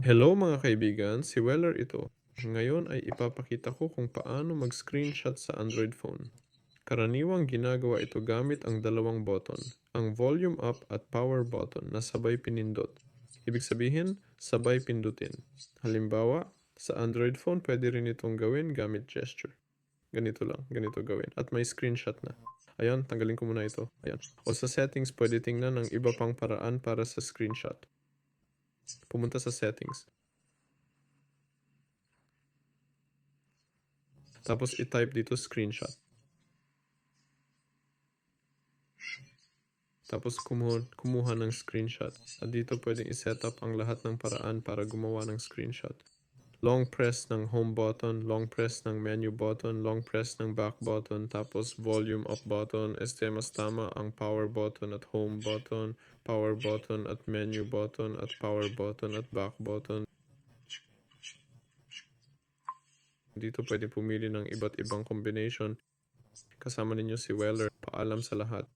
Hello mga kaibigan, si Weller ito. Ngayon ay ipapakita ko kung paano mag-screenshot sa Android phone. Karaniwang ginagawa ito gamit ang dalawang button, ang volume up at power button na sabay pinindot. Ibig sabihin, sabay pindutin. Halimbawa, sa Android phone pwede rin itong gawin gamit gesture. Ganito lang, ganito gawin. At may screenshot na. Ayan, tanggalin ko muna ito. Ayan. O sa settings, pwede tingnan ng iba pang paraan para sa screenshot. Pumunta sa settings. Tapos i-type dito screenshot. Tapos kumuha ng screenshot. At dito pwedeng i-setup ang lahat ng paraan para gumawa ng screenshot. Long press ng home button, long press ng menu button, long press ng back button, tapos volume up button. Mas tama ang power button at home button, power button at menu button, at power button at back button. Dito pwede pumili ng iba't ibang combination. Kasama ninyo si Weller. Paalam sa lahat.